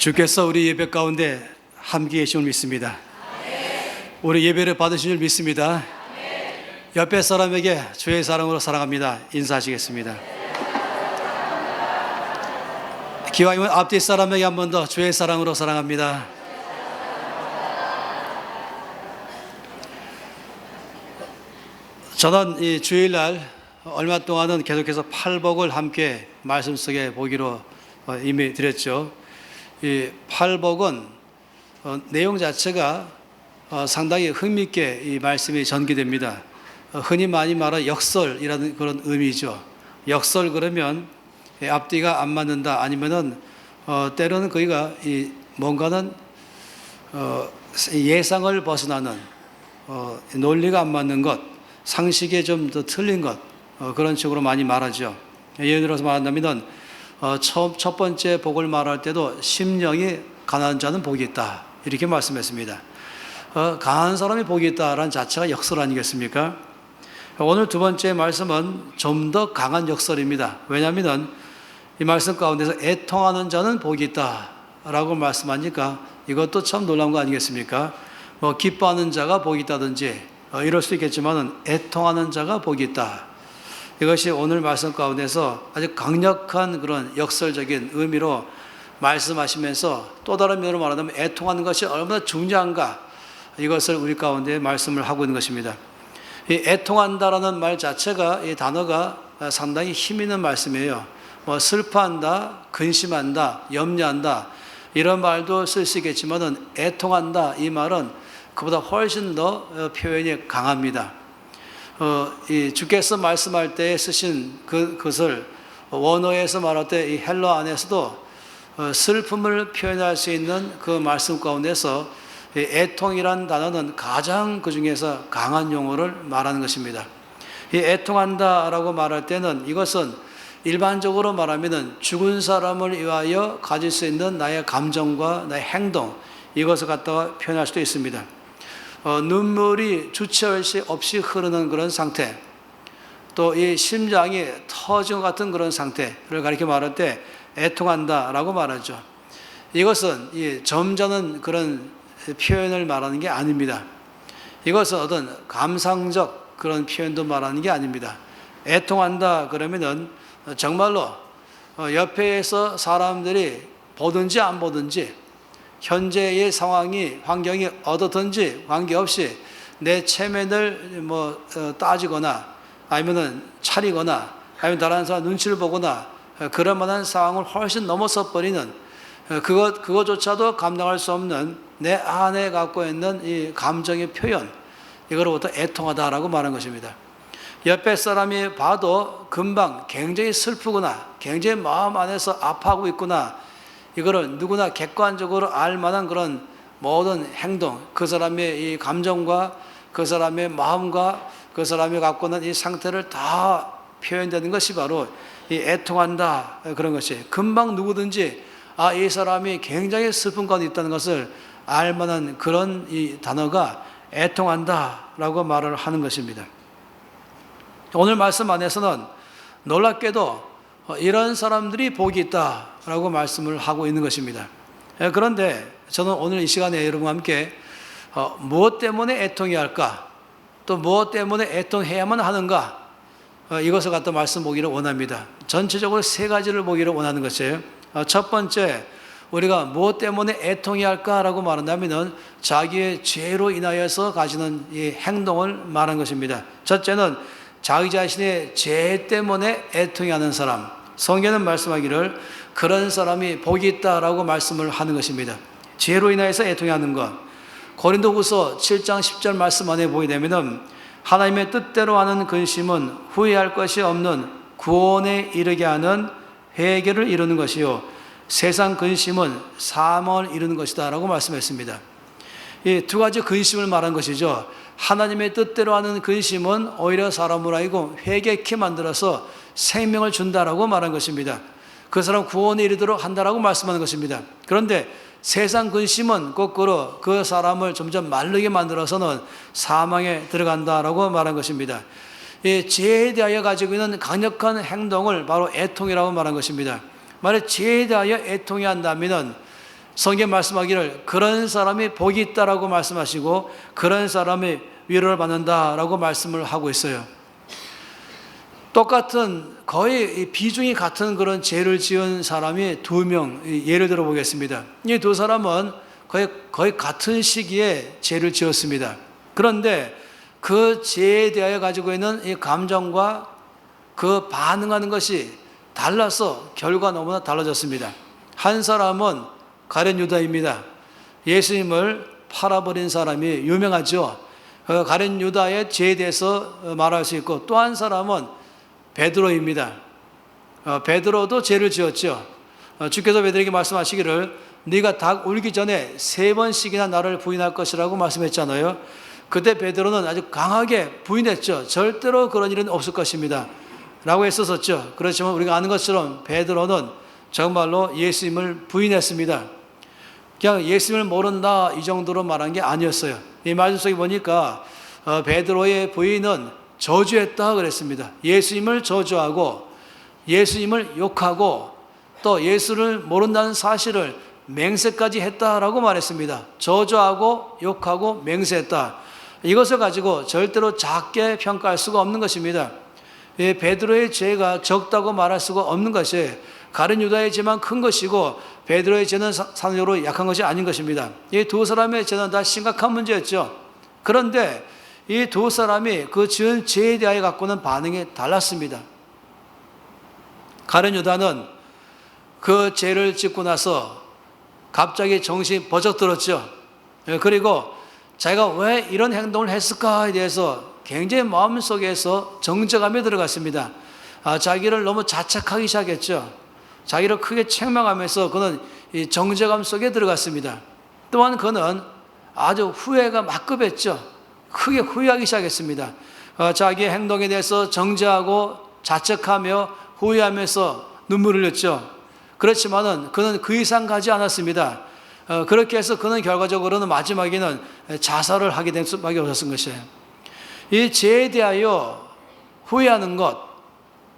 주께서 우리 예배 가운데 함께 계심을 믿습니다. 우리 예배를 받으신 줄 믿습니다. 옆에 사람에게 주의 사랑으로 사랑합니다 인사하시겠습니다. 기왕이면 앞뒤 사람에게 한 번 더 주의 사랑으로 사랑합니다. 저는 이 주일날 얼마 동안은 계속해서 팔복을 함께 말씀 속에 보기로 이미 드렸죠. 이 팔복은 내용 자체가 상당히 흥미있게 이 말씀이 전개됩니다. 흔히 많이 말하는 역설이라는 그런 의미죠. 역설 그러면 앞뒤가 안 맞는다, 아니면은 때로는 거기가 이 뭔가는 예상을 벗어나는 논리가 안 맞는 것, 상식에 좀 더 틀린 것, 그런 식으로 많이 말하죠. 예를 들어서 말한다면 첫 번째 복을 말할 때도 심령이 가난한 자는 복이 있다 이렇게 말씀했습니다. 강한 사람이 복이 있다라는 자체가 역설 아니겠습니까? 오늘 두 번째 말씀은 좀 더 강한 역설입니다. 왜냐하면 이 말씀 가운데서 애통하는 자는 복이 있다라고 말씀하니까 이것도 참 놀라운 거 아니겠습니까? 기뻐하는 자가 복이 있다든지 이럴 수 있겠지만 애통하는 자가 복이 있다. 이것이 오늘 말씀 가운데서 아주 강력한 그런 역설적인 의미로 말씀하시면서 또 다른 면으로 말하자면 애통하는 것이 얼마나 중요한가, 이것을 우리 가운데 말씀을 하고 있는 것입니다. 이 애통한다라는 말 자체가, 이 단어가 상당히 힘 있는 말씀이에요. 슬퍼한다, 근심한다, 염려한다 이런 말도 쓸 수 있겠지만은 애통한다 이 말은 그보다 훨씬 더 표현이 강합니다. 이 주께서 말씀할 때 쓰신 그것을 원어에서 말할 때 이 헬러 안에서도 슬픔을 표현할 수 있는 그 말씀 가운데서 애통이란 단어는 가장 그 중에서 강한 용어를 말하는 것입니다. 이 애통한다라고 말할 때는 이것은 일반적으로 말하면 죽은 사람을 위하여 가질 수 있는 나의 감정과 나의 행동, 이것을 갖다가 표현할 수도 있습니다. 눈물이 주체 없이 흐르는 그런 상태, 또 이 심장이 터진 것 같은 그런 상태를 가리켜 말할 때 애통한다라고 말하죠. 이것은 이 점잖은 그런 표현을 말하는 게 아닙니다. 이것은 어떤 감상적 그런 표현도 말하는 게 아닙니다. 애통한다 그러면은 정말로 옆에서 사람들이 보든지 안 보든지 현재의 상황이, 환경이 어떻든지 관계없이 내 체면을 따지거나 아니면은 차리거나 아니면 다른 사람 눈치를 보거나 그럴 만한 상황을 훨씬 넘어서 버리는 그것조차도 감당할 수 없는 내 안에 갖고 있는 이 감정의 표현, 이거로부터 애통하다라고 말하는 것입니다. 옆에 사람이 봐도 금방 굉장히 슬프구나, 굉장히 마음 안에서 아파하고 있구나, 이거를 누구나 객관적으로 알 만한 그런 모든 행동, 그 사람의 이 감정과 그 사람의 마음과 그 사람이 갖고 있는 이 상태를 다 표현되는 것이 바로 이 애통한다, 그런 것이 금방 누구든지 이 사람이 굉장히 슬픈 가운데 있다는 것을 알 만한 그런 이 단어가 애통한다라고 말을 하는 것입니다. 오늘 말씀 안에서는 놀랍게도 이런 사람들이 복이 있다라고 말씀을 하고 있는 것입니다. 그런데 저는 오늘 이 시간에 여러분과 함께 무엇 때문에 애통해야 할까, 또 무엇 때문에 애통해야만 하는가, 이것을 갖다 말씀 보기를 원합니다. 전체적으로 세 가지를 보기를 원하는 것이에요. 첫 번째, 우리가 무엇 때문에 애통해야 할까라고 말한다면 자기의 죄로 인하여서 가지는 이 행동을 말한 것입니다. 첫째는 자기 자신의 죄 때문에 애통해하는 사람, 성경은 말씀하기를 그런 사람이 복이 있다라고 말씀을 하는 것입니다. 죄로 인하여서 애통해하는 것, 고린도후서 7장 10절 말씀 안에 보게 되면 하나님의 뜻대로 하는 근심은 후회할 것이 없는 구원에 이르게 하는 회개를 이루는 것이요 세상 근심은 사망을 이루는 것이다 라고 말씀했습니다. 이 두 가지 근심을 말한 것이죠. 하나님의 뜻대로 하는 근심은 오히려 사람을 하여금 회개케 만들어서 생명을 준다라고 말한 것입니다. 그 사람 구원에 이르도록 한다라고 말씀하는 것입니다. 그런데 세상 근심은 거꾸로 그 사람을 점점 마르게 만들어서는 사망에 들어간다라고 말한 것입니다. 이 죄에 대하여 가지고 있는 강력한 행동을 바로 애통이라고 말한 것입니다. 만약 죄에 대하여 애통이 한다면 성경 말씀하기를 그런 사람이 복이 있다라고 말씀하시고 그런 사람이 위로를 받는다라고 말씀을 하고 있어요. 똑같은 거의 비중이 같은 그런 죄를 지은 사람이 두 명 예를 들어 보겠습니다. 이 두 사람은 거의 같은 시기에 죄를 지었습니다. 그런데 그 죄에 대하여 가지고 있는 이 감정과 그 반응하는 것이 달라서 결과가 너무나 달라졌습니다. 한 사람은 가룟 유다입니다. 예수님을 팔아버린 사람이 유명하죠. 가룟 유다의 죄에 대해서 말할 수 있고, 또 한 사람은 베드로입니다. 베드로도 죄를 지었죠. 주께서 베드로에게 말씀하시기를 네가 닭 울기 전에 3번씩이나 나를 부인할 것이라고 말씀했잖아요. 그때 베드로는 아주 강하게 부인했죠. 절대로 그런 일은 없을 것입니다 라고 했었죠. 그렇지만 우리가 아는 것처럼 베드로는 정말로 예수님을 부인했습니다. 그냥 예수님을 모른다 이 정도로 말한 게 아니었어요. 이 말씀 속에 보니까 베드로의 부인은 저주했다 그랬습니다. 예수님을 저주하고 예수님을 욕하고 또 예수를 모른다는 사실을 맹세까지 했다라고 말했습니다. 저주하고 욕하고 맹세했다. 이것을 가지고 절대로 작게 평가할 수가 없는 것입니다. 베드로의 죄가 적다고 말할 수가 없는 것이 가룟 유다의 죄만 큰 것이고 베드로의 죄는 상대적으로 약한 것이 아닌 것입니다. 이 두 사람의 죄는 다 심각한 문제였죠. 그런데 이 두 사람이 그 지은 죄에 대하여 갖고는 반응이 달랐습니다. 가룟 유다는 그 죄를 짓고 나서 갑자기 정신이 버쩍 들었죠. 그리고 자기가 왜 이런 행동을 했을까에 대해서 굉장히 마음속에서 정죄감에 들어갔습니다. 자기를 너무 자책하기 시작했죠. 자기를 크게 책망하면서 그는 이 정죄감 속에 들어갔습니다. 또한 그는 아주 후회가 막급했죠. 크게 후회하기 시작했습니다. 자기의 행동에 대해서 정죄하고 자책하며 후회하면서 눈물을 흘렸죠. 그렇지만은 그는 그 이상 가지 않았습니다. 그렇게 해서 그는 결과적으로는 마지막에는 자살을 하게 될 수밖에 없었던 것이에요. 이 죄에 대하여 후회하는 것,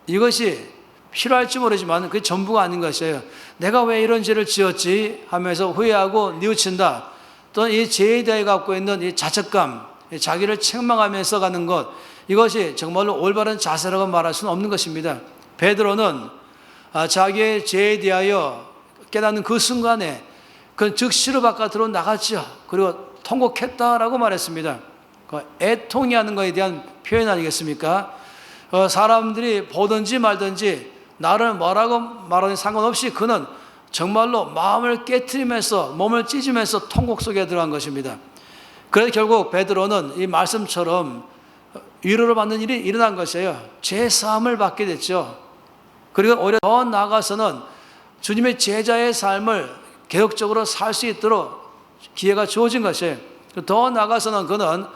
이것이 필요할지 모르지만 그게 전부가 아닌 것이에요. 내가 왜 이런 죄를 지었지 하면서 후회하고 뉘우친다. 또는 이 죄에 대해 갖고 있는 이 자책감, 자기를 책망하면서 가는 것, 이것이 정말로 올바른 자세라고 말할 수는 없는 것입니다. 베드로는 자기의 죄에 대하여 깨닫는 그 순간에 그 즉시로 바깥으로 나갔죠. 그리고 통곡했다라고 말했습니다. 애통이 하는 것에 대한 표현 아니겠습니까? 사람들이 보든지 말든지 나를 뭐라고 말하는 상관없이 그는 정말로 마음을 깨트리면서 몸을 찢으면서 통곡 속에 들어간 것입니다. 그래서 결국 베드로는 이 말씀처럼 위로를 받는 일이 일어난 것이에요. 죄 사함을 받게 됐죠. 그리고 오히려 더 나아가서는 주님의 제자의 삶을 개혁적으로 살 수 있도록 기회가 주어진 것이에요. 더 나아가서는 그는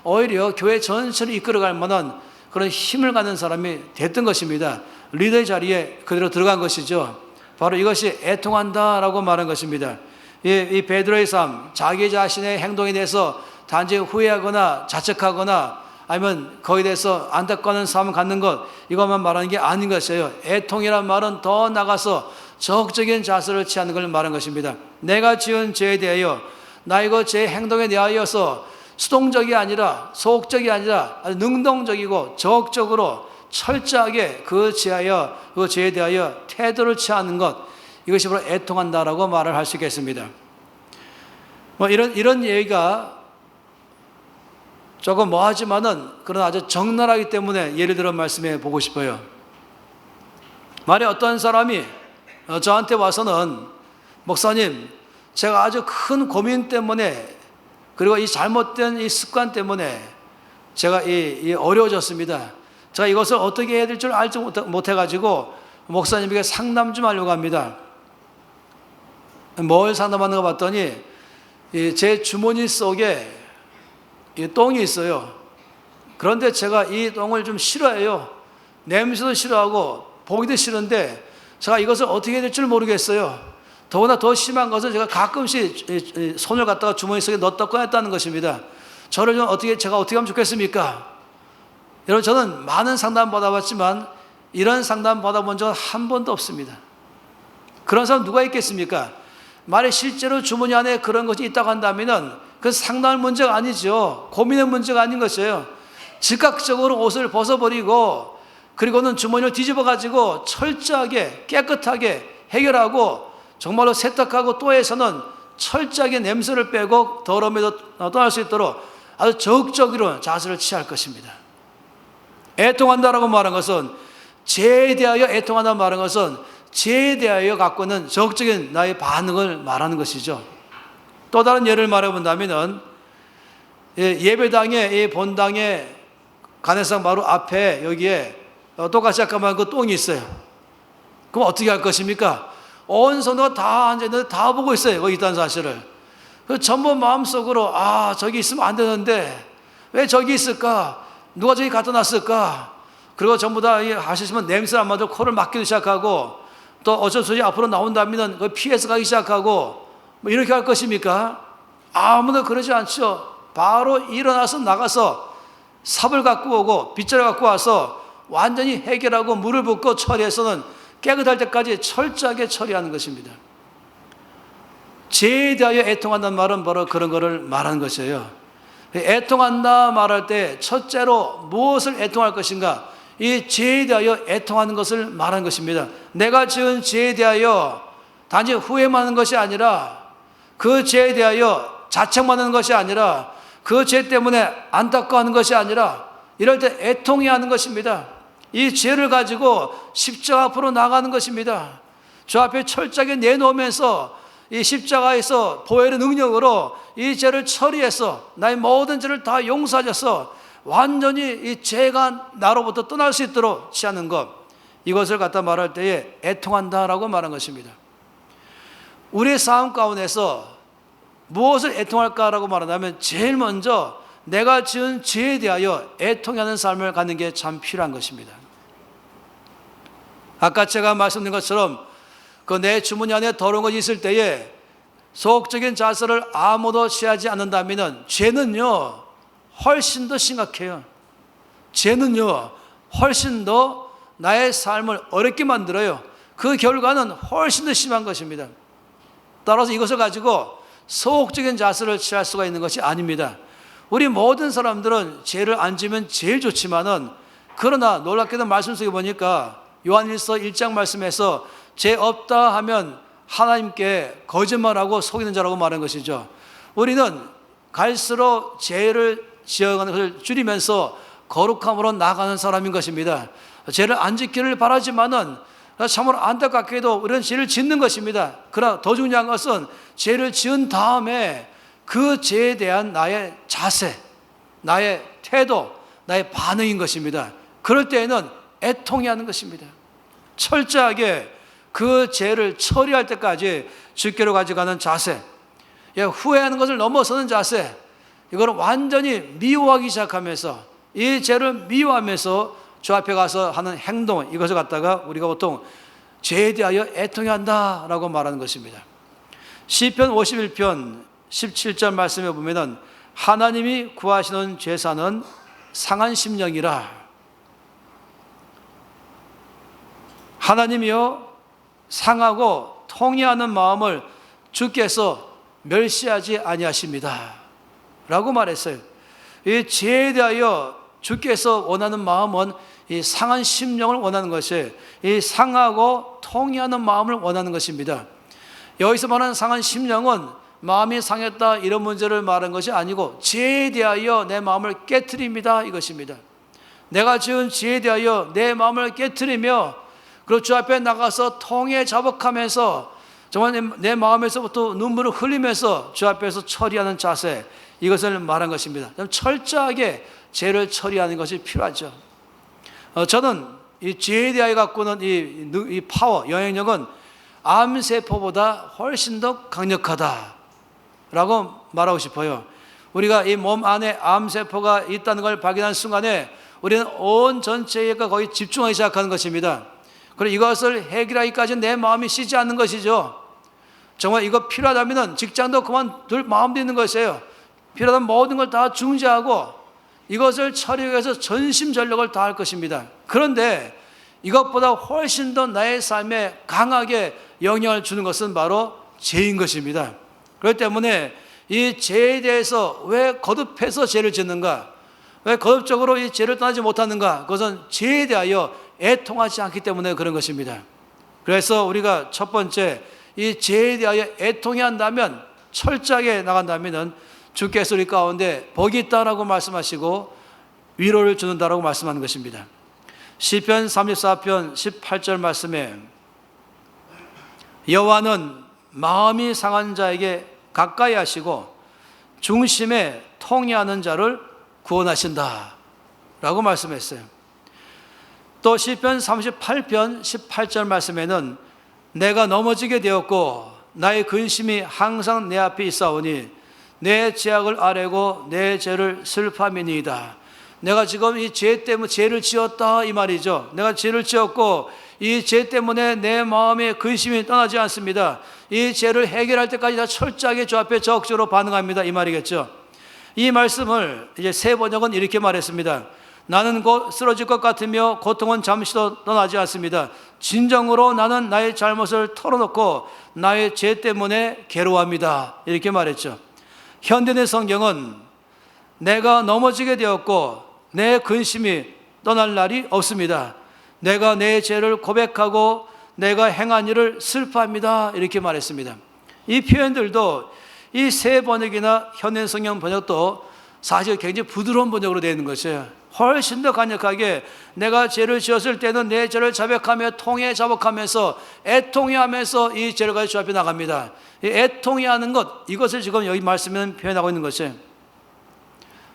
오히려 교회 전체를 이끌어갈 만한 그런 힘을 갖는 사람이 됐던 것입니다. 리더의 자리에 그대로 들어간 것이죠. 바로 이것이 애통한다라고 말한 것입니다. 이 베드로의 삶, 자기 자신의 행동에 대해서 단지 후회하거나 자책하거나 아니면 거기에 대해서 안타까운 삶을 갖는 것, 이것만 말하는 게 아닌 것이에요. 애통이란 말은 더 나가서 적극적인 자세를 취하는 걸 말하는 것입니다. 내가 지은 죄에 대하여, 나 이거 제 행동에 대하여서 수동적이 아니라 소극적이 아니라 아주 능동적이고 적극적으로 철저하게 그 죄에 대하여 태도를 취하는 것, 이것이 바로 애통한다라고 말을 할 수 있겠습니다. 이런 얘기가 조금 뭐하지만은 그러나 아주 적나라하기 때문에 예를 들어 말씀해 보고 싶어요. 만약 어떤 사람이 저한테 와서는 목사님, 제가 아주 큰 고민 때문에 그리고 이 잘못된 이 습관 때문에 제가 어려워졌습니다. 제가 이것을 어떻게 해야 될 줄 알지 못해가지고 목사님에게 상담 좀 하려고 합니다. 뭘 상담하는가 봤더니 제 주머니 속에 똥이 있어요. 그런데 제가 이 똥을 좀 싫어해요. 냄새도 싫어하고 보기도 싫은데 제가 이것을 어떻게 해야 될 줄 모르겠어요. 더구나 더 심한 것은 제가 가끔씩 손을 갖다가 주머니 속에 넣었다 꺼냈다는 것입니다. 저를 제가 어떻게 하면 좋겠습니까? 여러분, 저는 많은 상담 받아봤지만 이런 상담 받아본 적은 한 번도 없습니다. 그런 사람 누가 있겠습니까? 만약 실제로 주머니 안에 그런 것이 있다고 한다면 그건 상당한 문제가 아니죠. 고민의 문제가 아닌 것이에요. 즉각적으로 옷을 벗어버리고 그리고는 주머니를 뒤집어 가지고 철저하게 깨끗하게 해결하고 정말로 세탁하고 또 해서는 철저하게 냄새를 빼고 더러움에도 떠날 수 있도록 아주 적극적으로 자세를 취할 것입니다. 애통한다라고 말한 것은, 죄에 대하여 애통한다고 말한 것은 죄에 대하여 갖고 있는 적극적인 나의 반응을 말하는 것이죠. 또 다른 예를 말해본다면 예배당에 본당에 간회상 바로 앞에 여기에 똑같이 잠깐만 그 똥이 있어요. 그럼 어떻게 할 것입니까? 온 성도가 다 앉아있는데 다 보고 있어요. 거기 있다는 사실을. 전부 마음속으로 저기 있으면 안 되는데 왜 저기 있을까? 누가 저기 갖다 놨을까? 그리고 전부 다 하시면 냄새 안 맡고 코를 막기도 시작하고 또 어쩔 수 없이 앞으로 나온다면 그 피해서 가기 시작하고 뭐 이렇게 할 것입니까? 아무도 그러지 않죠. 바로 일어나서 나가서 삽을 갖고 오고 빗자루 갖고 와서 완전히 해결하고 물을 붓고 처리해서는 깨끗할 때까지 철저하게 처리하는 것입니다. 죄에 대하여 애통한다는 말은 바로 그런 것을 말하는 것이에요. 애통한다 말할 때 첫째로 무엇을 애통할 것인가? 이 죄에 대하여 애통하는 것을 말하는 것입니다. 내가 지은 죄에 대하여 단지 후회만 하는 것이 아니라 그 죄에 대하여 자책만 하는 것이 아니라 그 죄 때문에 안타까워하는 것이 아니라 이럴 때 애통해 하는 것입니다. 이 죄를 가지고 십자가 앞으로 나가는 것입니다. 주 앞에 철저하게 내놓으면서 이 십자가에서 보혈의 능력으로 이 죄를 처리해서 나의 모든 죄를 다 용서하셔서 완전히 이 죄가 나로부터 떠날 수 있도록 취하는 것, 이것을 갖다 말할 때에 애통한다라고 말한 것입니다. 우리의 삶 가운데서 무엇을 애통할까라고 말한다면 제일 먼저 내가 지은 죄에 대하여 애통하는 삶을 갖는 게 참 필요한 것입니다. 아까 제가 말씀드린 것처럼 그 내 주머니 안에 더러운 것이 있을 때에 소극적인 자세를 아무도 취하지 않는다면 죄는요 훨씬 더 심각해요. 죄는요 훨씬 더 나의 삶을 어렵게 만들어요. 그 결과는 훨씬 더 심한 것입니다. 따라서 이것을 가지고 소극적인 자세를 취할 수가 있는 것이 아닙니다. 우리 모든 사람들은 죄를 안 지면 제일 좋지만은, 그러나 놀랍게도 말씀 속에 보니까 요한일서 1장 말씀에서 죄 없다 하면 하나님께 거짓말하고 속이는 자라고 말하는 것이죠. 우리는 갈수록 죄를 지어가는 것을 줄이면서 거룩함으로 나가는 사람인 것입니다. 죄를 안 지키를 바라지만은 참으로 안타깝게도 우리는 죄를 짓는 것입니다. 그러나 더 중요한 것은 죄를 지은 다음에 그 죄에 대한 나의 자세, 나의 태도, 나의 반응인 것입니다. 그럴 때에는 애통해 하는 것입니다. 철저하게 그 죄를 처리할 때까지 주께로 가져가는 자세, 후회하는 것을 넘어서는 자세, 이거를 완전히 미워하기 시작하면서 이 죄를 미워하면서 주 앞에 가서 하는 행동, 이것을 갖다가 우리가 보통 죄에 대하여 애통해 한다라고 말하는 것입니다. 시편 51편 17절 말씀에 보면은 하나님이 구하시는 제사는 상한 심령이라. 하나님이여 상하고 통회하는 마음을 주께서 멸시하지 아니하십니다 라고 말했어요. 이 죄에 대하여 주께서 원하는 마음은 이 상한 심령을 원하는 것이에요. 이 상하고 통회하는 마음을 원하는 것입니다. 여기서 말하는 상한 심령은 마음이 상했다 이런 문제를 말하는 것이 아니고 죄에 대하여 내 마음을 깨트립니다 이것입니다. 내가 지은 죄에 대하여 내 마음을 깨트리며 그리고 주 앞에 나가서 통회 자복하면서 정말 내 마음에서부터 눈물을 흘리면서 주 앞에서 처리하는 자세, 이것을 말한 것입니다. 철저하게 죄를 처리하는 것이 필요하죠. 저는 이 죄에 대하여 갖고는 이 파워, 영향력은 암세포보다 훨씬 더 강력하다라고 말하고 싶어요. 우리가 이 몸 안에 암세포가 있다는 걸 발견한 순간에 우리는 온 전체가 거의 집중하기 시작하는 것입니다. 그리고 이것을 해결하기까지 내 마음이 쉬지 않는 것이죠. 정말 이거 필요하다면 직장도 그만둘 마음도 있는 것이에요. 필요하다면 모든 걸 다 중지하고 이것을 처리하기 위해서 전심전력을 다할 것입니다. 그런데 이것보다 훨씬 더 나의 삶에 강하게 영향을 주는 것은 바로 죄인 것입니다. 그렇기 때문에 이 죄에 대해서 왜 거듭해서 죄를 짓는가? 왜 거듭적으로 이 죄를 떠나지 못하는가? 그것은 죄에 대하여 애통하지 않기 때문에 그런 것입니다. 그래서 우리가 첫 번째 이 죄에 대하여 애통해야 한다면, 철저하게 나간다면 주께서 우리 가운데 복이 있다라고 말씀하시고 위로를 주는다라고 말씀하는 것입니다. 시편 34편 18절 말씀에 여호와는 마음이 상한 자에게 가까이 하시고 중심에 통회하는 자를 구원하신다 라고 말씀했어요. 또 시편 38편 18절 말씀에는 내가 넘어지게 되었고 나의 근심이 항상 내 앞에 있사오니 내 죄악을 아뢰고 내 죄를 슬퍼함이니이다. 내가 지금 이 죄 때문에 죄를 지었다 이 말이죠. 내가 죄를 지었고 이 죄 때문에 내 마음에 근심이 떠나지 않습니다. 이 죄를 해결할 때까지 다 철저하게 주 앞에 적극적으로 반응합니다 이 말이겠죠. 이 말씀을 이제 새 번역은 이렇게 말했습니다. 나는 곧 쓰러질 것 같으며 고통은 잠시도 떠나지 않습니다. 진정으로 나는 나의 잘못을 털어놓고 나의 죄 때문에 괴로워합니다. 이렇게 말했죠. 현대의 성경은 내가 넘어지게 되었고 내 근심이 떠날 날이 없습니다. 내가 내 죄를 고백하고 내가 행한 일을 슬퍼합니다. 이렇게 말했습니다. 이 표현들도 이 새 번역이나 현대 성경 번역도 사실 굉장히 부드러운 번역으로 되어 있는 것이에요. 훨씬 더 강력하게 내가 죄를 지었을 때는 내 죄를 자백하며 통해 자복하면서 애통해하면서 이 죄를 가지고 주 앞에 나갑니다. 이 애통해하는 것, 이것을 지금 여기 말씀은 표현하고 있는 것이에요.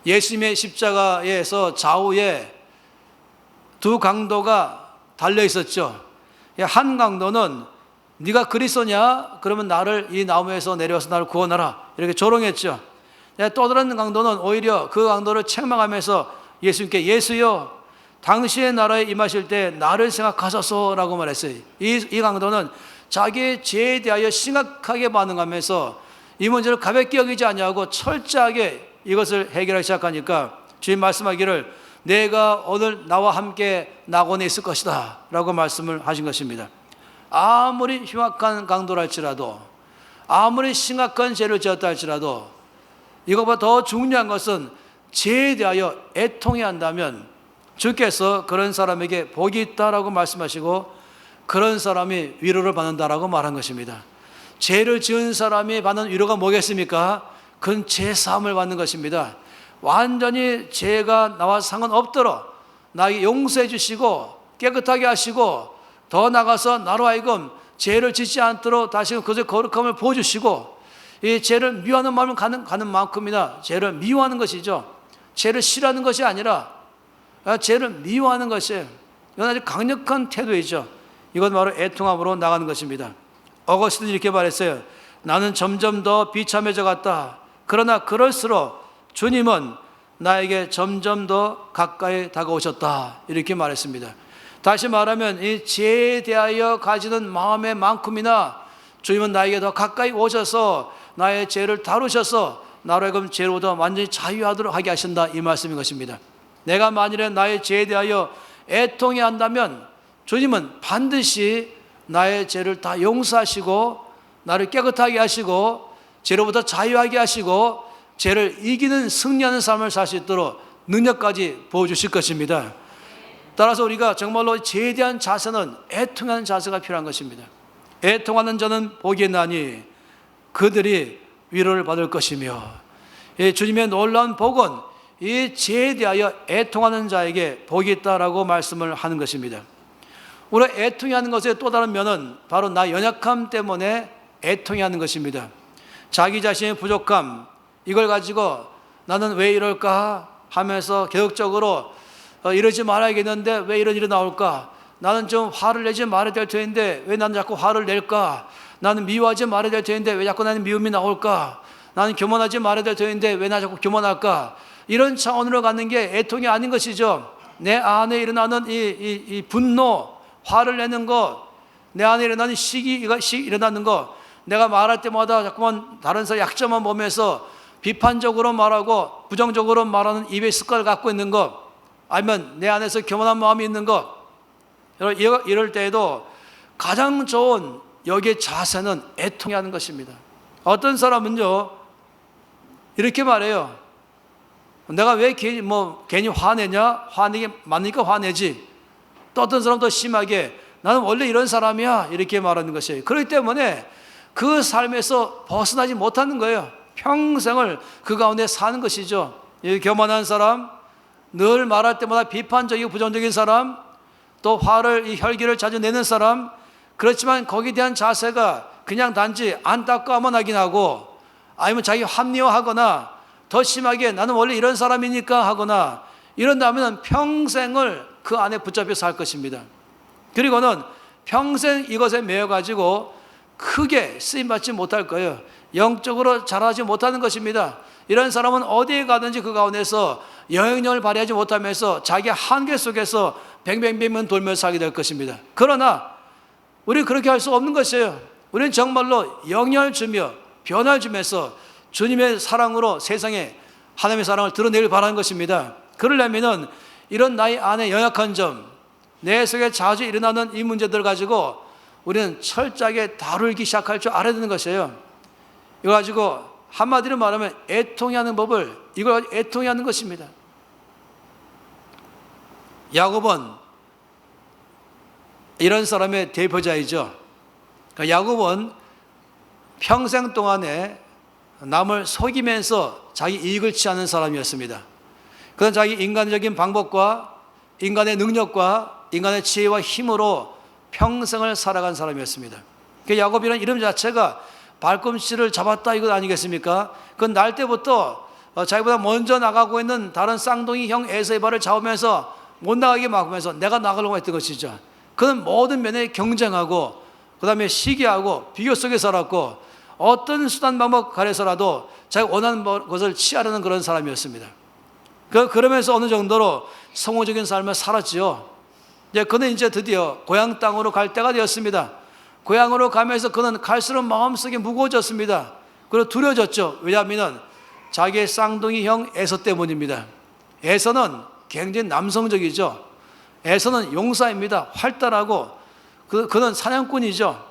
예수님의 십자가에서 좌우에 두 강도가 달려 있었죠. 한 강도는 네가 그리스도냐? 그러면 나를 이 나무에서 내려와서 나를 구원하라 이렇게 조롱했죠. 또 다른 강도는 오히려 그 강도를 책망하면서 예수님께 예수여 당신의 나라에 임하실 때 나를 생각하소서라고 말했어요. 이 강도는 자기의 죄에 대하여 심각하게 반응하면서 이 문제를 가볍게 여기지 않냐고 철저하게 이것을 해결하기 시작하니까 주님 말씀하기를 내가 오늘 나와 함께 낙원에 있을 것이다 라고 말씀을 하신 것입니다. 아무리 흉악한 강도랄지라도 아무리 심각한 죄를 지었다 할지라도 이것보다 더 중요한 것은 죄에 대하여 애통해야 한다면 주께서 그런 사람에게 복이 있다라고 말씀하시고 그런 사람이 위로를 받는다라고 말한 것입니다. 죄를 지은 사람이 받는 위로가 뭐겠습니까? 그건 죄 사함을 받는 것입니다. 완전히 죄가 나와 상관없도록 나에게 용서해 주시고 깨끗하게 하시고 더 나가서 나로 하여금 죄를 짓지 않도록 다시금 그것의 거룩함을 보여주시고 이 죄를 미워하는 마음을 가는 만큼이나 죄를 미워하는 것이죠. 죄를 싫어하는 것이 아니라 죄를 미워하는 것이에요. 이건 아주 강력한 태도이죠. 이건 바로 애통함으로 나가는 것입니다. 어거스틴이 이렇게 말했어요. 나는 점점 더 비참해져 갔다. 그러나 그럴수록 주님은 나에게 점점 더 가까이 다가오셨다. 이렇게 말했습니다. 다시 말하면 이 죄에 대하여 가지는 마음의 만큼이나 주님은 나에게 더 가까이 오셔서 나의 죄를 다루셔서 나로 하여금 죄로부터 완전히 자유하도록 하게 하신다 이 말씀인 것입니다. 내가 만일에 나의 죄에 대하여 애통해 한다면 주님은 반드시 나의 죄를 다 용서하시고 나를 깨끗하게 하시고 죄로부터 자유하게 하시고 죄를 이기는 승리하는 삶을 살 수 있도록 능력까지 보여주실 것입니다. 따라서 우리가 정말로 죄에 대한 자세는 애통하는 자세가 필요한 것입니다. 애통하는 자는 복이 있나니 그들이 위로를 받을 것이며 주님의 놀라운 복은 이 죄에 대하여 애통하는 자에게 복이 있다라고 말씀을 하는 것입니다. 우리가 애통해하는 것의 또 다른 면은 바로 나 연약함 때문에 애통해하는 것입니다. 자기 자신의 부족함 이걸 가지고 나는 왜 이럴까 하면서 계속적으로 이러지 말아야겠는데 왜 이런 일이 나올까? 나는 좀 화를 내지 말아야 될 텐데 왜 나는 자꾸 화를 낼까? 나는 미워하지 말아야 될 텐데 왜 자꾸 나는 미움이 나올까? 나는 교만하지 말아야 될 텐데 왜 나 자꾸 교만할까? 이런 차원으로 가는 게 애통이 아닌 것이죠. 내 안에 일어나는 이 분노, 화를 내는 것, 내 안에 일어나는 시기가 일어나는 것, 내가 말할 때마다 자꾸만 다른 사람 약점만 보면서 비판적으로 말하고 부정적으로 말하는 입의 습관을 갖고 있는 것, 아니면 내 안에서 교만한 마음이 있는 것, 이럴 때에도 가장 좋은 여기에 자세는 애통이 하는 것입니다. 어떤 사람은요, 이렇게 말해요. 내가 왜 괜히 화내냐? 화내게 맞으니까 화내지. 또 어떤 사람 더 심하게 나는 원래 이런 사람이야. 이렇게 말하는 것이에요. 그렇기 때문에 그 삶에서 벗어나지 못하는 거예요. 평생을 그 가운데 사는 것이죠. 교만한 사람, 늘 말할 때마다 비판적이고 부정적인 사람, 또 화를, 혈기를 자주 내는 사람, 그렇지만 거기에 대한 자세가 그냥 단지 안타까워만 하긴 하고, 아니면 자기 합리화하거나 더 심하게 나는 원래 이런 사람이니까 하거나 이런다면 평생을 그 안에 붙잡혀 살 것입니다. 그리고는 평생 이것에 매여가지고 크게 쓰임받지 못할 거예요. 영적으로 자라지 못하는 것입니다. 이런 사람은 어디에 가든지 그 가운데서 영향력을 발휘하지 못하면서 자기 한계 속에서 뱅뱅뱅 돌며 살게 될 것입니다. 그러나 우리 그렇게 할 수 없는 것이에요. 우리는 정말로 영향을 주며 변화를 주면서 주님의 사랑으로 세상에 하나님의 사랑을 드러내길 바라는 것입니다. 그러려면 이런 나의 안에 연약한 점, 내 속에 자주 일어나는 이 문제들을 가지고 우리는 철저하게 다루기 시작할 줄 알아야 되는 것이에요. 이거 가지고 한마디로 말하면 애통이 하는 법을, 이걸 애통이 하는 것입니다. 야곱은 이런 사람의 대표자이죠. 야곱은 평생 동안에 남을 속이면서 자기 이익을 취하는 사람이었습니다. 그는 자기 인간적인 방법과 인간의 능력과 인간의 지혜와 힘으로 평생을 살아간 사람이었습니다. 그 야곱이라는 이름 자체가 발꿈치를 잡았다 이것 아니겠습니까? 그건 날 때부터 자기보다 먼저 나가고 있는 다른 쌍둥이 형 에서의 발을 잡으면서 못 나가게 막으면서 내가 나가려고 했던 것이죠. 그는 모든 면에 경쟁하고 그 다음에 시기하고 비교 속에 살았고 어떤 수단 방법 가려서라도 자기가 원하는 것을 취하려는 그런 사람이었습니다. 그러면서 어느 정도로 성공적인 삶을 살았지요. 그는 이제 드디어 고향 땅으로 갈 때가 되었습니다. 고향으로 가면서 그는 갈수록 마음속이 무거워졌습니다. 그리고 두려워졌죠. 왜냐하면 자기의 쌍둥이 형 에서 때문입니다. 에서는 굉장히 남성적이죠. 에서는 용사입니다. 활달하고 그는 사냥꾼이죠.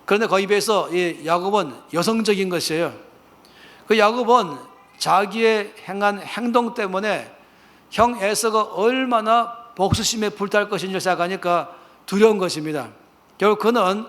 그런데 거기에 비해서 이 야곱은 여성적인 것이에요. 그 야곱은 자기의 행한 행동 때문에 형 에서가 얼마나 복수심에 불탈 것인지 생각하니까 두려운 것입니다. 결국 그는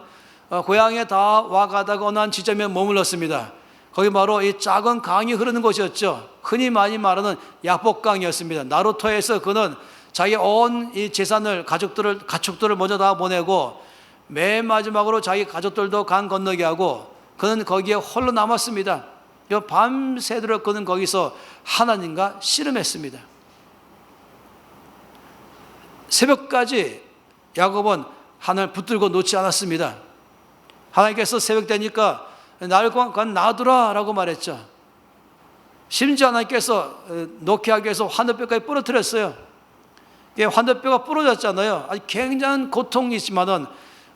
고향에 다 와가다가 어느 한 지점에 머물렀습니다. 거기 바로 이 작은 강이 흐르는 곳이었죠. 흔히 많이 말하는 야복강이었습니다. 나루토에서 그는 자기 온 이 재산을 가축들을 먼저 다 보내고 맨 마지막으로 자기 가족들도 강 건너게 하고 그는 거기에 홀로 남았습니다. 밤새도록 그는 거기서 하나님과 씨름했습니다. 새벽까지 야곱은 하나님을 붙들고 놓지 않았습니다. 하나님께서 새벽 되니까 나를 그만 놔두라 라고 말했죠. 심지어 하나님께서 놓게 하기 위해서 환도뼈까지 부러뜨렸어요. 환도뼈가 부러졌잖아요. 아주 굉장한 고통이 있지만은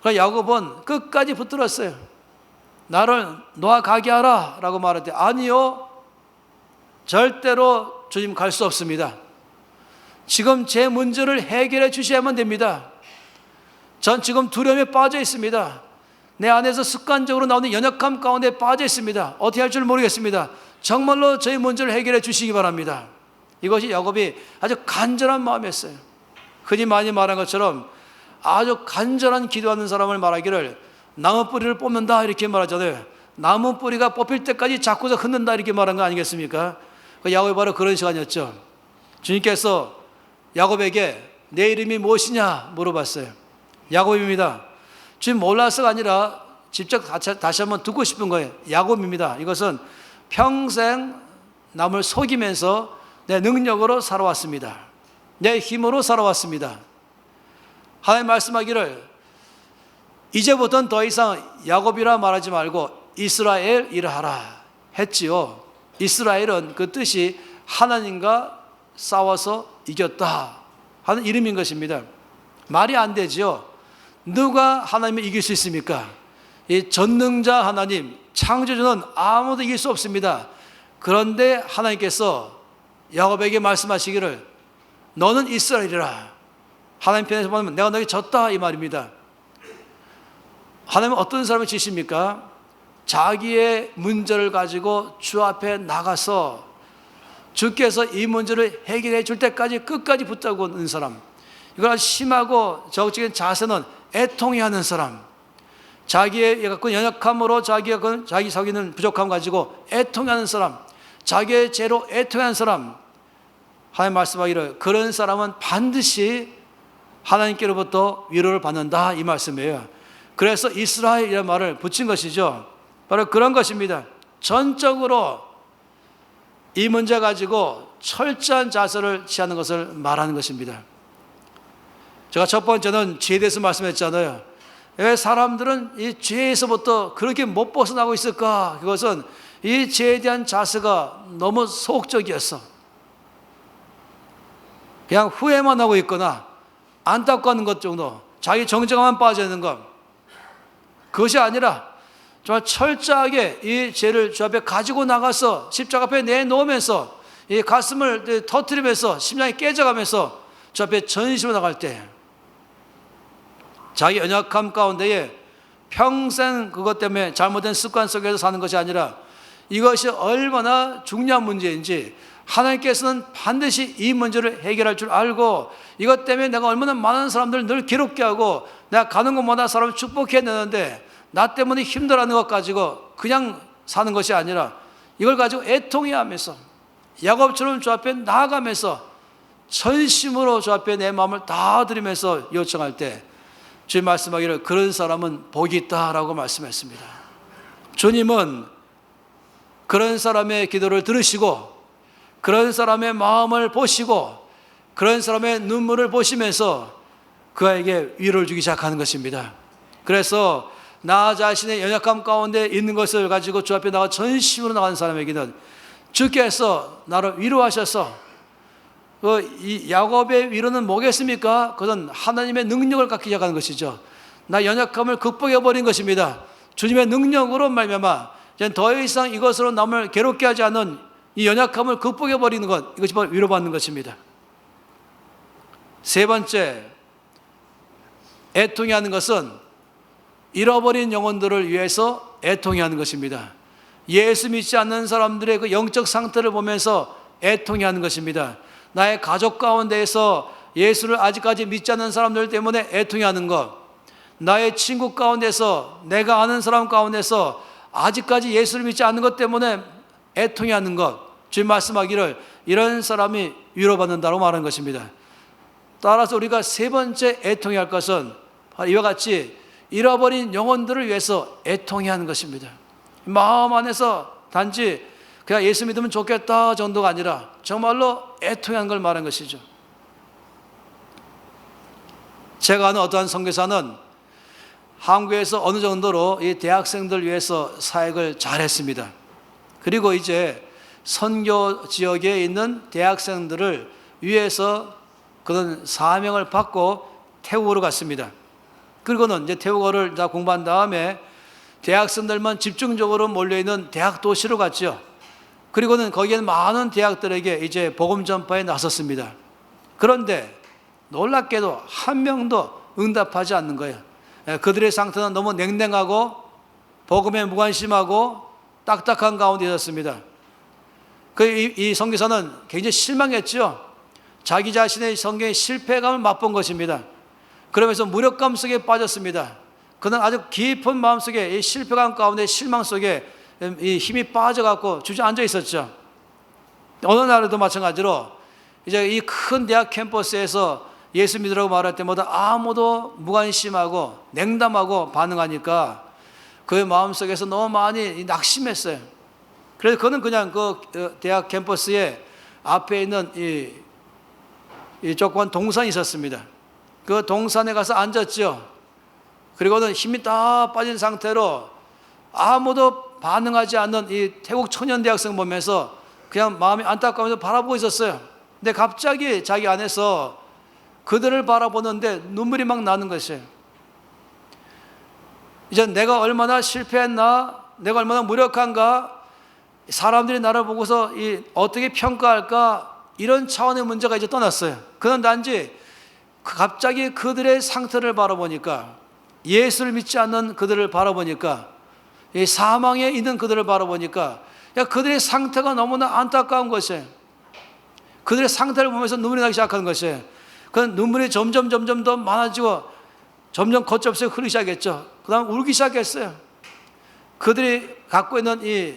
야곱은 끝까지 붙들었어요. 나를 놓아가게 하라 라고 말할 때 아니요, 절대로 주님 갈 수 없습니다. 지금 제 문제를 해결해 주셔야만 됩니다. 전 지금 두려움에 빠져 있습니다. 내 안에서 습관적으로 나오는 연약함 가운데 빠져 있습니다. 어떻게 할 줄 모르겠습니다. 정말로 저희 문제를 해결해 주시기 바랍니다. 이것이 야곱이 아주 간절한 마음이었어요. 흔히 많이 말한 것처럼 아주 간절한 기도하는 사람을 말하기를 나무 뿌리를 뽑는다 이렇게 말하잖아요. 나무 뿌리가 뽑힐 때까지 자꾸서 흔든다 이렇게 말한 거 아니겠습니까? 야곱이 바로 그런 시간이었죠. 주님께서 야곱에게 내 이름이 무엇이냐 물어봤어요. 야곱입니다. 주님 몰라서가 아니라 직접 다시 한번 듣고 싶은 거예요. 야곱입니다. 이것은 평생 남을 속이면서 내 능력으로 살아왔습니다. 내 힘으로 살아왔습니다. 하나님 말씀하기를 이제부터는 더 이상 야곱이라 말하지 말고 이스라엘이라 하라 했지요. 이스라엘은 그 뜻이 하나님과 싸워서 이겼다 하는 이름인 것입니다. 말이 안 되지요. 누가 하나님을 이길 수 있습니까? 이 전능자 하나님, 창조주는 아무도 이길 수 없습니다. 그런데 하나님께서 야곱에게 말씀하시기를 너는 이스라엘이라. 하나님 편에서 보면 내가 너에게 졌다 이 말입니다. 하나님은 어떤 사람을 지십니까? 자기의 문제를 가지고 주 앞에 나가서 주께서 이 문제를 해결해 줄 때까지 끝까지 붙잡고 있는 사람, 이걸 심하고 적극적인 자세는 애통해 하는 사람, 자기의 연약함으로 자기 자기는 부족함 가지고 애통해 하는 사람, 자기의 죄로 애통해 하는 사람, 하나님 말씀하기를 그런 사람은 반드시 하나님께로부터 위로를 받는다, 이 말씀이에요. 그래서 이스라엘이라는 말을 붙인 것이죠. 바로 그런 것입니다. 전적으로 이 문제 가지고 철저한 자세를 취하는 것을 말하는 것입니다. 제가 첫 번째는 죄에 대해서 말씀했잖아요. 왜 사람들은 이 죄에서부터 그렇게 못 벗어나고 있을까? 그것은 이 죄에 대한 자세가 너무 소극적이었어. 그냥 후회만 하고 있거나 안타까워하는 것 정도, 자기 정죄감만 빠져 있는 것, 그것이 아니라 정말 철저하게 이 죄를 주 앞에 가지고 나가서 십자가 앞에 내놓으면서 이 가슴을 터뜨리면서 심장이 깨져가면서 주 앞에 전심으로 나갈 때 자기 연약함 가운데에 평생 그것 때문에 잘못된 습관 속에서 사는 것이 아니라 이것이 얼마나 중요한 문제인지 하나님께서는 반드시 이 문제를 해결할 줄 알고 이것 때문에 내가 얼마나 많은 사람들을 늘 괴롭게 하고 내가 가는 곳마다 사람을 축복해내는데 나 때문에 힘들어하는 것 가지고 그냥 사는 것이 아니라 이걸 가지고 애통해하면서 야곱처럼 주 앞에 나아가면서 전심으로 주 앞에 내 마음을 다 드리면서 요청할 때 주님 말씀하기를 그런 사람은 복이 있다라고 말씀했습니다. 주님은 그런 사람의 기도를 들으시고 그런 사람의 마음을 보시고 그런 사람의 눈물을 보시면서 그에게 위로를 주기 시작하는 것입니다. 그래서 나 자신의 연약함 가운데 있는 것을 가지고 주 앞에 나가 전심으로 나가는 사람에게는 주께서 나를 위로하셔서 이 야곱의 위로는 뭐겠습니까? 그것은 하나님의 능력을 갖기 시작하는 것이죠. 나 연약함을 극복해버린 것입니다. 주님의 능력으로 말미암아 이제 더 이상 이것으로 남을 괴롭게 하지 않은 이 연약함을 극복해버리는 것, 이것이 바로 위로받는 것입니다. 세 번째, 애통해 하는 것은 잃어버린 영혼들을 위해서 애통해 하는 것입니다. 예수 믿지 않는 사람들의 그 영적 상태를 보면서 애통해 하는 것입니다. 나의 가족 가운데에서 예수를 아직까지 믿지 않는 사람들 때문에 애통해 하는 것, 나의 친구 가운데서 내가 아는 사람 가운데서 아직까지 예수를 믿지 않는 것 때문에 애통해 하는 것, 주님 말씀하기를 이런 사람이 위로받는다고 말하는 것입니다. 따라서 우리가 세 번째 애통해 할 것은 이와 같이 잃어버린 영혼들을 위해서 애통해 하는 것입니다. 마음 안에서 단지 그냥 예수 믿으면 좋겠다 정도가 아니라 정말로 애통해 하는 걸 말하는 것이죠. 제가 아는 어떠한 선교사는 한국에서 어느 정도로 이 대학생들 위해서 사역을 잘했습니다. 그리고 이제 선교 지역에 있는 대학생들을 위해서 그런 사명을 받고 태국으로 갔습니다. 그리고는 이제 태국어를 다 공부한 다음에 대학생들만 집중적으로 몰려있는 대학 도시로 갔죠. 그리고는 거기에는 많은 대학들에게 이제 복음 전파에 나섰습니다. 그런데 놀랍게도 한 명도 응답하지 않는 거예요. 그들의 상태는 너무 냉랭하고 복음에 무관심하고 딱딱한 가운데 있었습니다. 이 선교사는 굉장히 실망했죠. 자기 자신의 성경의 실패감을 맛본 것입니다. 그러면서 무력감 속에 빠졌습니다. 그는 아주 깊은 마음속에 이 실패감 가운데 실망 속에 이 힘이 빠져갖고 주저앉아 있었죠. 어느 날에도 마찬가지로 이제 이 큰 대학 캠퍼스에서 예수 믿으라고 말할 때마다 아무도 무관심하고 냉담하고 반응하니까 그의 마음속에서 너무 많이 낙심했어요. 그래서 그는 그냥 그 대학 캠퍼스에 앞에 있는 이 조그만 동산이 있었습니다. 그 동산에 가서 앉았죠. 그리고는 힘이 다 빠진 상태로 아무도 반응하지 않는 이 태국 청년 대학생 보면서 그냥 마음이 안타까워서 바라보고 있었어요. 근데 갑자기 자기 안에서 그들을 바라보는데 눈물이 막 나는 것이에요. 이제 내가 얼마나 실패했나, 내가 얼마나 무력한가, 사람들이 나를 보고서 어떻게 평가할까, 이런 차원의 문제가 이제 떠났어요. 그는 단지 갑자기 그들의 상태를 바라보니까 예수를 믿지 않는 그들을 바라보니까, 이 사망에 있는 그들을 바라보니까 그들의 상태가 너무나 안타까운 것이에요. 그들의 상태를 보면서 눈물이 나기 시작하는 것이에요. 그 눈물이 점점 더 많아지고 점점 걷잡없이 흐르기 시작했죠. 그 다음 울기 시작했어요. 그들이 갖고 있는 이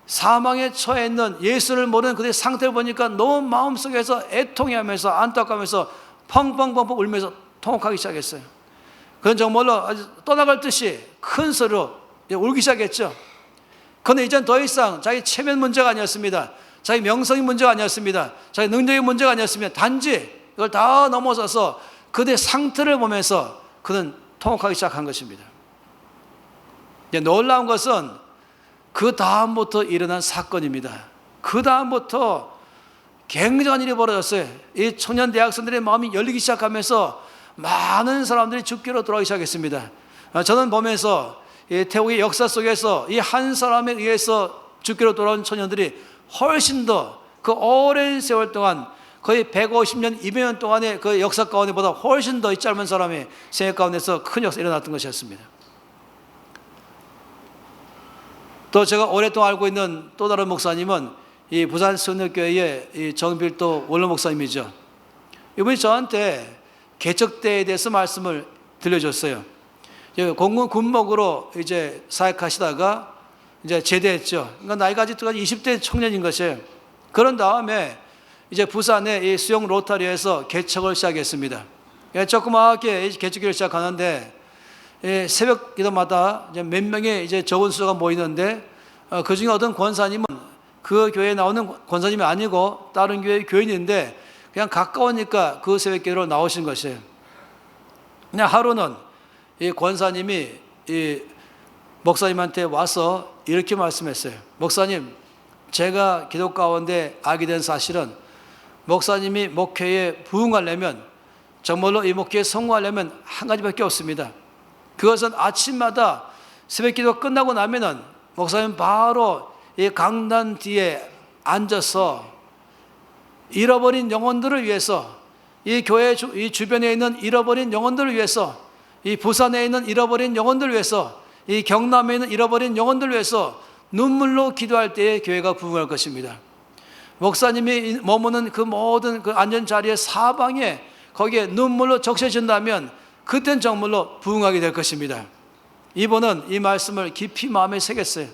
사망에 처해 있는 예수를 모르는 그들의 상태를 보니까 너무 마음속에서 애통해하면서 안타까워하면서 펑펑펑펑 울면서 통곡하기 시작했어요. 그건 정말로 아주 떠나갈 듯이 큰 소리로 울기 시작했죠. 그런데 이제는 더 이상 자기 체면 문제가 아니었습니다. 자기 명성이 문제가 아니었습니다. 자기 능력의 문제가 아니었습니다. 단지 이걸 다 넘어서서 그들의 상태를 보면서 그는 통곡하기 시작한 것입니다. 놀라운 것은 그 다음부터 일어난 사건입니다. 그 다음부터 굉장한 일이 벌어졌어요. 이 청년 대학생들의 마음이 열리기 시작하면서 많은 사람들이 죽기로 돌아가기 시작했습니다. 저는 보면서 이 태국의 역사 속에서 이 한 사람에 의해서 죽기로 돌아온 청년들이 훨씬 더 그 오랜 세월 동안 거의 150년, 200년 동안의 그 역사 가운데보다 훨씬 더 이 짧은 사람의 생애 가운데서 큰 역사가 일어났던 것이었습니다. 또 제가 오랫동안 알고 있는 또 다른 목사님은 이 부산 성령교회의 이 정필도 원로 목사님이죠. 이분이 저한테 개척대에 대해서 말씀을 들려줬어요. 공군 군목으로 이제 사역하시다가 이제 제대했죠. 그러니까 나이가 아직 20대 청년인 것이에요. 그런 다음에 이제 부산의 이 수영 로타리에서 개척을 시작했습니다. 조그맣게 개척기를 시작하는데 새벽 기도마다 이제 몇 명의 이제 적은 수가 모이는데 그 중에 어떤 권사님은 그 교회에 나오는 권사님이 아니고 다른 교회의 교인인데 그냥 가까우니까 그 새벽 기도로 나오신 것이에요. 그냥 하루는 이 권사님이 이 목사님한테 와서 이렇게 말씀했어요. 목사님, 제가 기도 가운데 알게 된 사실은 목사님이 목회에 부응하려면, 정말로 이 목회에 성공하려면 한 가지밖에 없습니다. 그것은 아침마다 새벽 기도 끝나고 나면은 목사님 바로 이 강단 뒤에 앉아서 잃어버린 영혼들을 위해서, 이 교회 이 주변에 있는 잃어버린 영혼들을 위해서, 이 부산에 있는 잃어버린 영혼들을 위해서, 이 경남에 있는 잃어버린 영혼들을 위해서 눈물로 기도할 때에 교회가 부흥할 것입니다. 목사님이 머무는 그 모든 그 앉은 자리의 사방에 거기에 눈물로 적셔진다면 그땐 정말로 부흥하게 될 것입니다. 이분은 이 말씀을 깊이 마음에 새겼어요.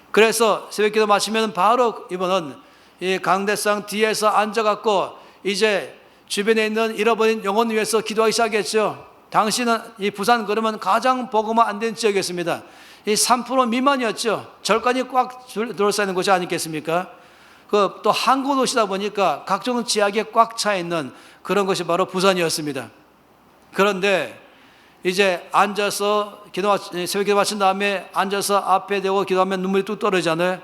그래서 새벽기도 마치면 바로 이분은 이 강대상 뒤에서 앉아갖고 이제 주변에 있는 잃어버린 영혼 위해서 기도하기 시작했죠. 당시는 이 부산 그러면 가장 복음화 안 된 지역이었습니다. 이 3% 미만이었죠. 절간이 꽉 둘러싸이는 곳이 아니겠습니까? 그 또 항구 도시다 보니까 각종 지역에 꽉 차 있는 그런 것이 바로 부산이었습니다. 그런데 이제 앉아서 새벽 기도 마친 다음에 앉아서 앞에 대고 기도하면 눈물이 뚝 떨어지잖아요.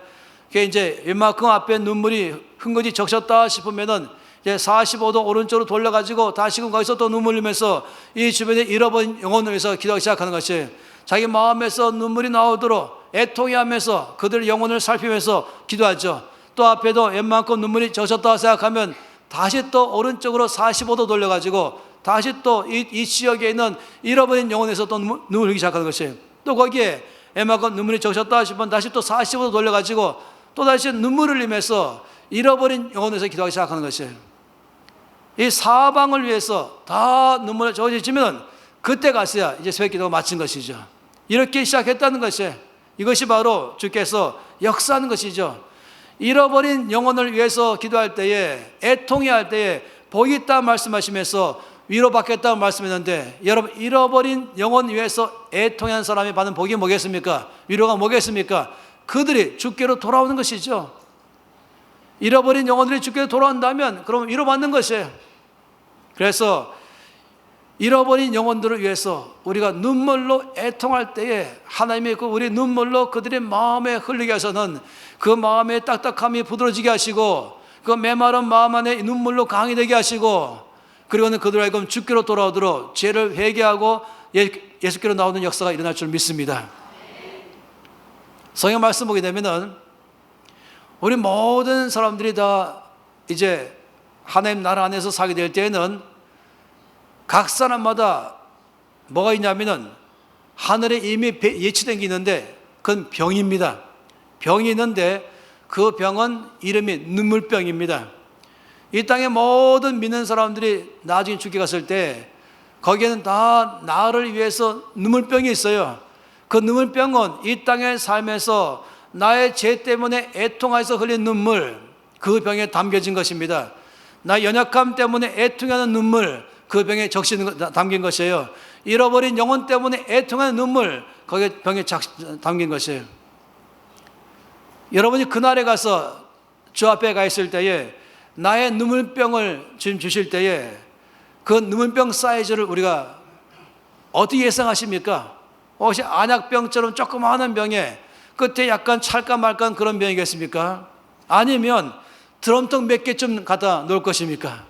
그게 이제 웬만큼 앞에 눈물이 흥건히 적셨다 싶으면은 이제 45도 오른쪽으로 돌려가지고 다시금 거기서 또 눈물 흘리면서 이 주변에 잃어버린 영혼을 위해서 기도하기 시작하는 것이에요. 자기 마음에서 눈물이 나오도록 애통해하면서 그들의 영혼을 살피면서 기도하죠. 또 앞에도 웬만큼 눈물이 젖었다 생각하면 다시 또 오른쪽으로 45도 돌려가지고 다시 또 이 지역에 있는 잃어버린 영혼에서 또 눈물 흘리기 시작하는 것이에요. 또 거기에 웬만큼 눈물이 적셨다 싶으면 다시 또 45도 돌려가지고 또 다시 눈물을 흘리면서 잃어버린 영혼에서 기도하기 시작하는 것이에요. 이 사방을 위해서 다 눈물을 적어지면 그때 가서야 이제 새벽 기도가 마친 것이죠. 이렇게 시작했다는 것이에요. 이것이 바로 주께서 역사하는 것이죠. 잃어버린 영혼을 위해서 기도할 때에, 애통해 할 때에 복이 있다 말씀하시면서 위로받겠다고 말씀했는데, 여러분, 잃어버린 영혼 위해서 애통한 사람이 받는 복이 뭐겠습니까? 위로가 뭐겠습니까? 그들이 주께로 돌아오는 것이죠. 잃어버린 영혼들이 주께로 돌아온다면 그럼 위로받는 것이에요. 그래서 잃어버린 영혼들을 위해서 우리가 눈물로 애통할 때에 하나님이 그 우리 눈물로 그들의 마음에 흘리게 하셔서는 그 마음의 딱딱함이 부드러지게 하시고 그 메마른 마음 안에 눈물로 강이 되게 하시고, 그리고는 그들 하여금 주께로 돌아오도록 죄를 회개하고 예수께로 나오는 역사가 일어날 줄 믿습니다. 성경 말씀 보게 되면은 우리 모든 사람들이 다 이제 하나님 나라 안에서 살게 될 때에는 각 사람마다 뭐가 있냐면은 하늘에 이미 예치된 게 있는데 그건 병입니다. 병이 있는데 그 병은 이름이 눈물병입니다. 이 땅의 모든 믿는 사람들이 나중에 죽게 갔을 때 거기에는 다 나를 위해서 눈물병이 있어요. 그 눈물병은 이 땅의 삶에서 나의 죄 때문에 애통하여서 흘린 눈물, 그 병에 담겨진 것입니다. 나의 연약함 때문에 애통하는 눈물, 그 병에 담긴 것이에요. 잃어버린 영혼 때문에 애통하는 눈물, 거기에 병에 담긴 것이에요. 여러분이 그날에 가서 주 앞에 가 있을 때에 나의 눈물병을 주님 주실 때에 그 눈물병 사이즈를 우리가 어떻게 예상하십니까? 혹시 안약병처럼 조그마한 병에 끝에 약간 찰까 말까 그런 병이겠습니까? 아니면 드럼통 몇 개쯤 갖다 놓을 것입니까?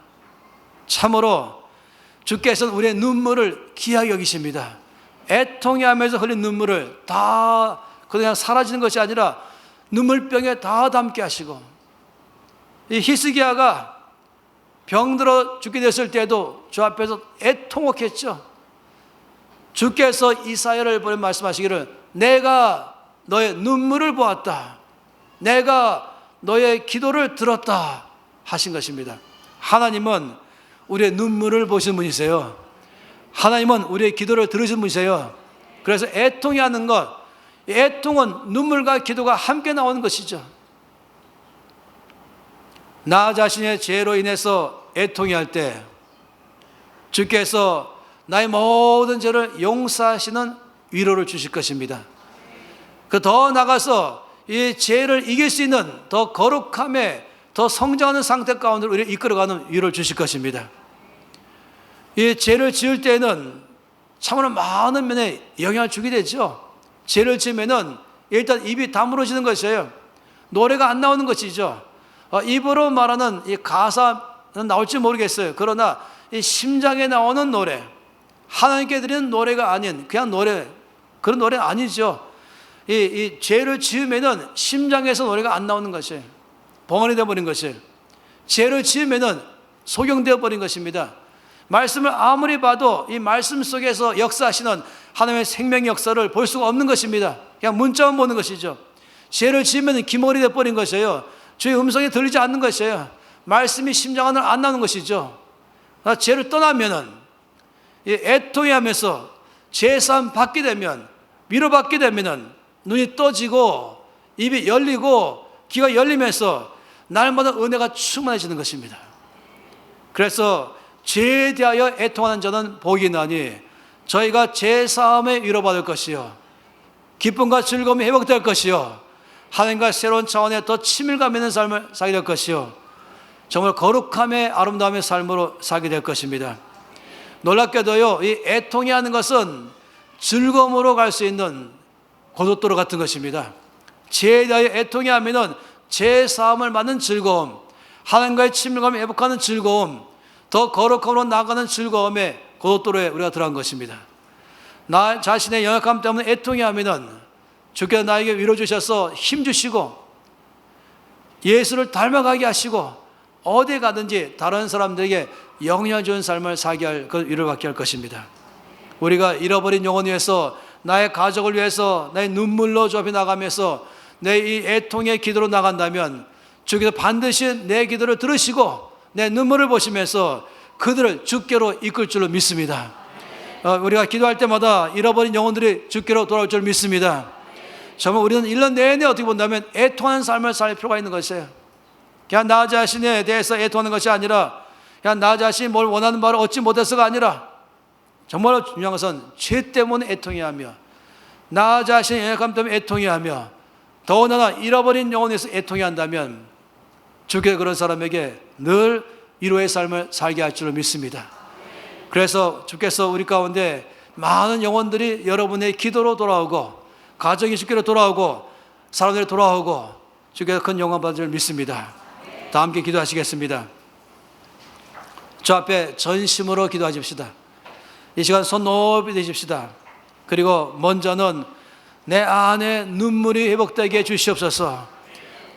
참으로 주께서는 우리의 눈물을 귀하게 여기십니다. 애통해하면서 흘린 눈물을 다 그냥 사라지는 것이 아니라 눈물병에 다 담게 하시고, 이 히스기야가 병들어 죽게 됐을 때도 주 앞에서 애통했죠. 주께서 이사야를 보내 말씀하시기를 내가 너의 눈물을 보았다, 내가 너의 기도를 들었다 하신 것입니다. 하나님은 우리의 눈물을 보시는 분이세요. 하나님은 우리의 기도를 들으시는 분이세요. 그래서 애통이 하는 것, 애통은 눈물과 기도가 함께 나오는 것이죠. 나 자신의 죄로 인해서 애통이 할 때 주께서 나의 모든 죄를 용서하시는 위로를 주실 것입니다. 그 더 나가서 이 죄를 이길 수 있는 더 거룩함에 더 성장하는 상태 가운데 우리를 이끌어가는 위로를 주실 것입니다. 이 죄를 지을 때는 참으로 많은 면에 영향을 주게 되죠. 죄를 지으면은 일단 입이 다물어지는 것이에요. 노래가 안 나오는 것이죠. 입으로 말하는 이 가사는 나올지 모르겠어요. 그러나 이 심장에 나오는 노래, 하나님께 드리는 노래가 아닌 그냥 노래, 그런 노래는 아니죠. 이 죄를 지으면은 심장에서 노래가 안 나오는 것이에요. 벙어리 되어버린 것이에요. 죄를 지으면은 소경되어 버린 것입니다. 말씀을 아무리 봐도 이 말씀 속에서 역사하시는 하나님의 생명 역사를 볼 수가 없는 것입니다. 그냥 문자만 보는 것이죠. 죄를 지으면 기머리 되어버린 것이에요. 주의 음성이 들리지 않는 것이에요. 말씀이 심장 안으로 안 나오는 것이죠. 죄를 떠나면은 애통해 하면서 죄사함 받게 되면, 위로받게 되면은 눈이 떠지고 입이 열리고 귀가 열리면서 날마다 은혜가 충만해지는 것입니다. 그래서 죄에 대하여 애통하는 자는 복이 나니 저희가 죄사함에 위로받을 것이요 기쁨과 즐거움이 회복될 것이요 하나님과 새로운 차원의 더 친밀감 있는 삶을 살게 될 것이요 정말 거룩함의 아름다움의 삶으로 살게 될 것입니다. 놀랍게도요, 이 애통이 하는 것은 즐거움으로 갈 수 있는 고속도로 같은 것입니다. 죄에 대하여 애통이 하면은 죄 사함을 받는 즐거움, 하나님과의 친밀감을 회복하는 즐거움, 더 거룩함으로 나아가는 즐거움의 고속도로에 우리가 들어간 것입니다. 나 자신의 연약함 때문에 애통이 하면은 주께서 나에게 위로 주셔서 힘 주시고 예수를 닮아가게 하시고 어디 가든지 다른 사람들에게 영향 주는 삶을 살게 할 그 위로를 받게 할 것입니다. 우리가 잃어버린 영혼을 위해서, 나의 가족을 위해서 나의 눈물로 주 앞에 나가면서 내 이 애통의 기도로 나간다면 주께서 반드시 내 기도를 들으시고 내 눈물을 보시면서 그들을 주께로 이끌 줄로 믿습니다. 우리가 기도할 때마다 잃어버린 영혼들이 주께로 돌아올 줄 믿습니다. 정말 우리는 1년 내내 어떻게 본다면 애통하는 삶을 살 필요가 있는 것이에요. 그냥 나 자신에 대해서 애통하는 것이 아니라 그냥 나 자신이 뭘 원하는 바를 얻지 못해서가 아니라 정말로 중요한 것은 죄 때문에 애통해야 하며 나 자신의 연약함 때문에 애통해야 하며 더군다나 잃어버린 영혼에서 애통해야 한다면 주께서 그런 사람에게 늘 위로의 삶을 살게 할 줄로 믿습니다. 그래서 주께서 우리 가운데 많은 영혼들이 여러분의 기도로 돌아오고 가정이 주께로 돌아오고 사람들이 돌아오고 주께서 큰 영광 받을 줄 믿습니다. 다 함께 기도하시겠습니다. 주 앞에 전심으로 기도하십시다. 이 시간 손 높이 드십시다. 그리고 먼저는 내 안에 눈물이 회복되게 해주시옵소서.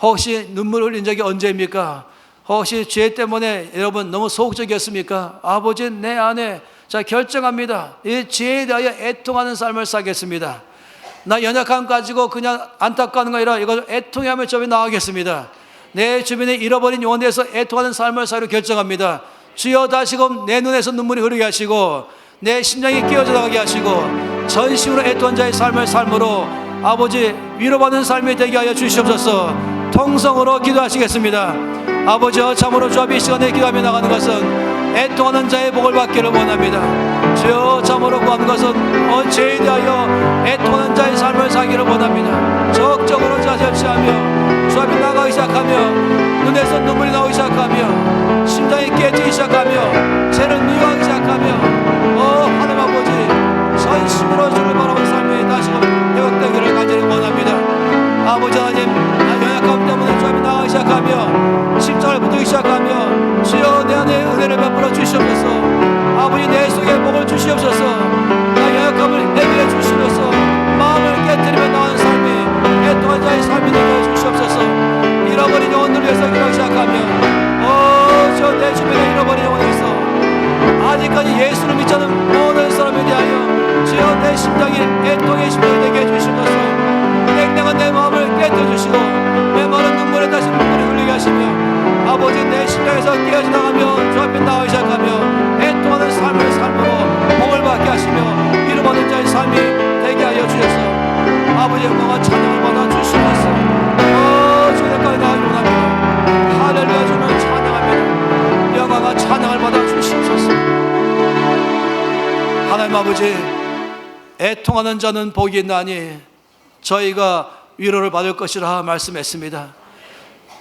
혹시 눈물 흘린 적이 언제입니까? 혹시 죄 때문에 여러분 너무 소극적이었습니까? 아버지 내 안에 자, 결정합니다. 이 죄에 대하여 애통하는 삶을 살겠습니다. 나 연약함 가지고 그냥 안타까운 거 아니라 이거 애통하며 점이 나가겠습니다. 내 주변에 잃어버린 영혼에 대해서 애통하는 삶을 살기로 결정합니다. 주여 다시금 내 눈에서 눈물이 흐르게 하시고 내 심장이 깨어져 나가게 하시고 전심으로 애통한 자의 삶을 삶으로 아버지 위로받는 삶이 되게 하여 주시옵소서. 통성으로 기도하시겠습니다. 아버지여, 참으로 주 앞에 이 시간에 기도하며 나가는 것은 애통하는 자의 복을 받기를 원합니다. 주여, 참으로 구하는 것은 죄에 대하여 애통하는 자의 삶을 살기를 원합니다. 적극적으로 자세를 취하며 주 앞에 나가기 시작하며 눈에서 눈물이 나오기 시작하며 심장이 깨지기 시작하며 죄를 미워하기 시작하며 하나님 아버지 전심으로 주를 바라보는 삶이 다시금 회복되기를 간절히 원합니다. 아버지 하나님, 연약함 때문에 주 앞에 나가기 시작하며 십자가를 붙들기 시작하며 주여 내 안에 은혜를 베풀어 주시옵소서. 아버지 내 속에 복을 주시옵소서. 나의 연약함을 해결해 주시옵소서. 마음을 깨뜨리며 나가는 삶이 애통한 자의 삶이 되게 주시옵소서. 잃어버린 영혼들을 위해서 기도하기 시작하며 저 내 주변에 잃어버린 영혼이 있어 아직까지 예수를 믿지 않은 모든 사람에 대하여 주여 내 심장이 애통의 심장이 되게 해주시옵소서. 냉랭한 내 마음을 깨뜨려주시고 내 마른 눈물에 다시 눈물을 흘리게 하시며 아버지 내 심장에서 깨어져 나가며 주 앞에 나가기 시작하며 애통하는 삶을 삶으로 복을 받게 하시며 위로받는 자의 삶이 되게 하여 주셔서 아버지 영광과 찬양을 받아 주시옵소서. 주님까지 나가기 원합니다. 할렐루야. 주를 찬양합니다. 영광과 찬양을 받아 주시옵소서. 하나님 아버지, 애통하는 자는 복이 있나니 저희가 위로를 받을 것이라 말씀했습니다.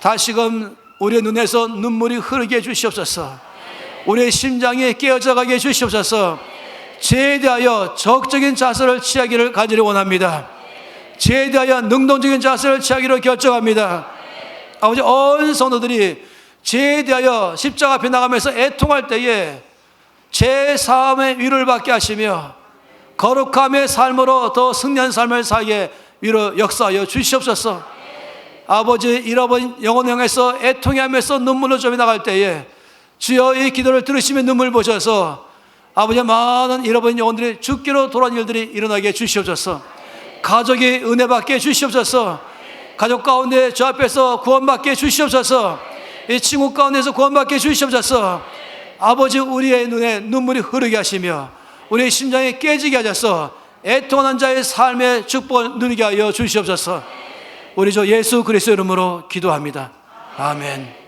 다시금 우리의 눈에서 눈물이 흐르게 해주시옵소서. 우리의 심장이 깨어져 가게 해주시옵소서. 죄에 대하여 적극적인 자세를 취하기를 간절히 원합니다. 죄에 대하여 능동적인 자세를 취하기로 결정합니다. 아버지, 온 성도들이 죄에 대하여 십자가 앞에 나가면서 애통할 때에 죄 사함의 위로를 받게 하시며 거룩함의 삶으로 더 승리한 삶을 살게 위로 역사하여 주시옵소서. 아버지, 잃어버린 영혼을 향해서 애통해하면서 눈물로 점이 나갈 때에 주여 이 기도를 들으시며 눈물 보셔서 아버지 많은 잃어버린 영혼들이 죽기로 돌아온 일들이 일어나게 주시옵소서. 가족이 은혜 받게 주시옵소서. 가족 가운데 주 앞에서 구원받게 주시옵소서. 이 친구 가운데서 구원받게 주시옵소서. 아버지, 우리의 눈에 눈물이 흐르게 하시며 우리의 심장이 깨지게 하셔서 애통하는 자의 삶의 축복을 누리게 하여 주시옵소서. 우리 주 예수 그리스도 이름으로 기도합니다. 아멘.